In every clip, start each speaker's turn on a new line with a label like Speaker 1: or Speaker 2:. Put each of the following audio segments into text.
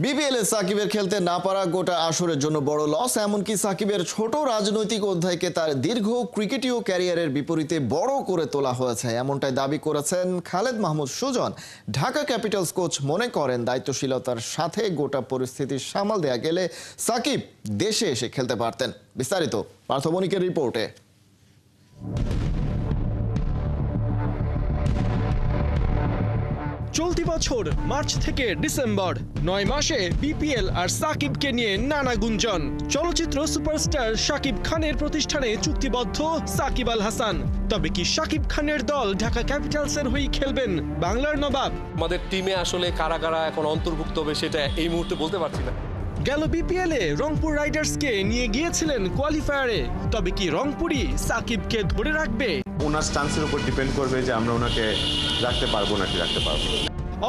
Speaker 1: বিপিএলে সাকিবের খেলতে না পারা গোটা আসরের জন্য বড় লস। এমনকি সাকিবের ছোট রাজনৈতিক অধ্যায়কে তার দীর্ঘ ক্রিকেটীয় ক্যারিয়ারের বিপরীতে বড় করে তোলা হয়েছে, এমনটাই দাবি করেছেন খালেদ মাহমুদ সুজন। ঢাকা ক্যাপিটালস কোচ মনে করেন দায়িত্বশীলতার সাথে গোটা পরিস্থিতি সামাল দেয়া গেলে সাকিব দেশে এসে খেলতে পারতেন। বিস্তারিত পার্থ বণিকের রিপোর্টে।
Speaker 2: চলতি বছর মার্চ থেকে ডিসেম্বর ৯ মাসে বিপিএল আর সাকিবকে নিয়ে নানা গুঞ্জন। চলচ্চিত্র সুপারস্টার শাকিব খানের প্রতিষ্ঠানে চুক্তিবদ্ধ সাকিব আল হাসান। তবে কি শাকিব খানের দল ঢাকা ক্যাপিটালসের হয়ে খেলবেন বাংলার নবাব?
Speaker 3: আমাদের টিমে আসলে কারা কারা এখন অন্তর্ভুক্ত হবে সেটা এই মুহূর্তে বলতে পারছি না।
Speaker 2: গেল বিপিএলে রংপুর রাইডার্সকে নিয়ে গিয়েছিলেন কোয়ালিফায়ারে। তবে কি রংপুরই সাকিবকে ধরে রাখবে?
Speaker 4: ওনার স্টান্সের উপর ডিপেন্ড করবে যে আমরা ওনাকে রাখতে পারবো নাকি রাখতে পারবো।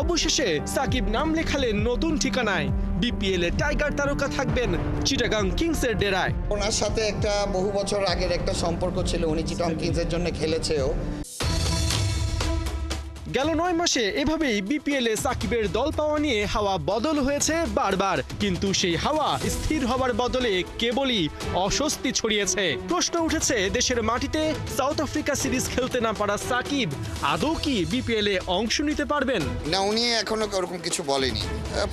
Speaker 2: অবশেষে সাকিব নাম লেখালেন নতুন ঠিকানায়। বিপিএল এ টাইগার তারকা থাকবেন চিটাগাং কিংসের ডেরায়।
Speaker 5: ওনার সাথে একটা বহু বছর আগের একটা সম্পর্ক ছিল, উনি চিটাগাং কিংসের জন্য খেলেছেও।
Speaker 2: গেল ৯ মাসে এভাবেই বিপিএল এ সাকিবের দল পাওয়া নিয়ে হাওয়া বদল হয়েছে বারবার, কিন্তু সেই হাওয়া স্থির হবার বদলে কেবলই অস্বস্তি ছড়িয়েছে। প্রশ্ন উঠেছে, দেশের মাটিতে সাউথ আফ্রিকা সিরিজ খেলতে না পারা সাকিব আদৌ কি বিপিএল এ অংশ নিতে পারবেন?
Speaker 5: না, উনি এখনো ওরকম কিছু বলেনি।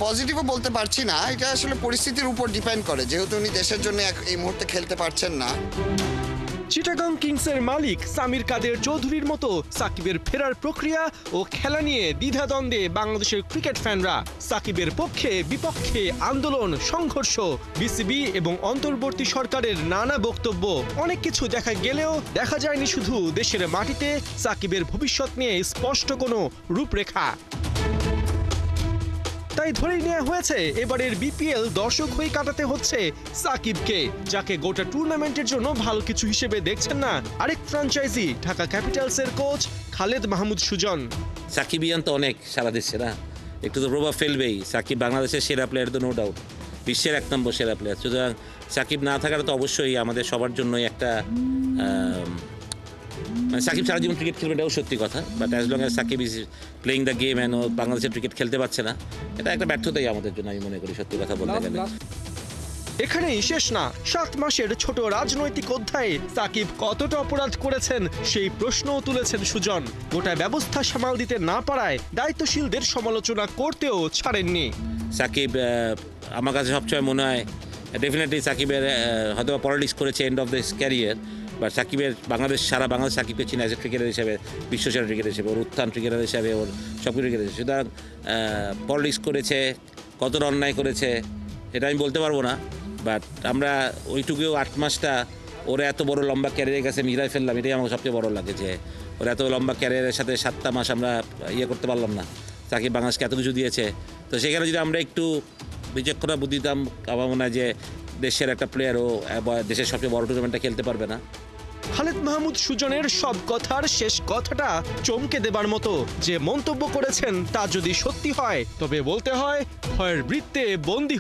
Speaker 5: পজিটিভও বলতে পারছি না, এটা আসলে পরিস্থিতির উপর ডিপেন্ড করে, যেহেতু উনি দেশের জন্য এই মুহূর্তে খেলতে পারছেন না।
Speaker 2: চিটাগাং কিংসের মালিক সামির কাদের চৌধুরীর মতো সাকিবের ফেরার প্রক্রিয়া ও খেলা নিয়ে দ্বিধাদ্বন্দ্বে বাংলাদেশের ক্রিকেট ফ্যানরা। সাকিবের পক্ষে বিপক্ষে আন্দোলন, সংঘর্ষ, বিসিবি এবং অন্তর্বর্তী সরকারের নানা বক্তব্য। অনেক কিছু দেখা গেলেও দেখা যায়নি শুধু দেশের মাটিতে সাকিবের ভবিষ্যৎ নিয়ে স্পষ্ট কোনো রূপরেখা। তাই ধরেই নেওয়া হয়েছে এবারের বিপিএল দর্শক হয়ে কাটাতে হচ্ছে সাকিবকে, যাকে গোটা টুর্নামেন্টের জন্য ভালো কিছু হিসেবে দেখছেন না আরেক ফ্র্যাঞ্চাইজি ঢাকা ক্যাপিটালসের কোচ খালেদ মাহমুদ সুজন।
Speaker 6: সাকিবিয়ান তো অনেক সারা দেশে না, একটু তো প্রভাব ফেলবেই। সাকিব বাংলাদেশের সেরা প্লেয়ার তো নো ডাউট, বিশ্বের ১ নম্বর সেরা প্লেয়ার। সুতরাং সাকিব না থাকাটা তো অবশ্যই আমাদের সবার জন্যই একটা সাকিব সারা জীবন ক্রিকেট খেলবে এটাও সত্যি কথা, but as long as Shakib is playing the game and ও বাংলাদেশের ক্রিকেট খেলতে পারছে না, এটা একটা ব্যর্থতাই আমাদের জন্য, আমি মনে করি সত্যি কথা বলতে গেলে।
Speaker 2: এখানেই শেষ না, ৭ মাসের ছোট রাজনৈতিক অধ্যায়ে সাকিব কতটা অপরাধ করেছেন সেই প্রশ্নও তুলেছেন সুজন। গোটা ব্যবস্থা সামাল দিতে না পারায় দায়িত্বশীলদের সমালোচনা করতেও ছাড়েননি।
Speaker 6: সাকিব আমার কাছে সবসময় মনে হয় ডেফিনেটলি সাকিবের হয়তো পলিটিক্স করেছে end of this career, but সাকিবের সারা বাংলাদেশ সাকিবকে চিনে অ্যাজ এ ক্রিকেটার হিসেবে, বিশ্বসেরা ক্রিকেটার হিসেবে, ওর উত্থান ক্রিকেটার হিসেবে, ওর সব ক্রিকেটার হিসেবে। সুতরাং পলিটিক্স করেছে, কতটা অন্যায় করেছে এটা আমি বলতে পারবো না, বাট আমরা ওইটুকুও ৮ মাসটা ওরা এত বড় লম্বা ক্যারিয়ারের কাছে মিলাই ফেললাম, এটাই আমার সবচেয়ে বড় লাগে যে ওরা এত লম্বা ক্যারিয়ারের সাথে ৭টা মাস আমরা করতে পারলাম না। সাকিব বাংলাদেশকে এত কিছু দিয়েছে, তো সেখানে যদি আমরা একটু বিচক্ষণতা বুদ্ধি দিতাম, আমার মনে হয় যে দেশের একটা প্লেয়ারও দেশের সবচেয়ে বড় টুর্নামেন্টটা খেলতে পারবে না।
Speaker 2: খালেদ মাহমুদ সুজনের সব কথার শেষ কথাটা চমকে দেবার মতো। যে মন্তব্য করেছেন তা যদি সত্যি হয় তবে বলতে হয় ভয়ের বৃত্তে বন্দী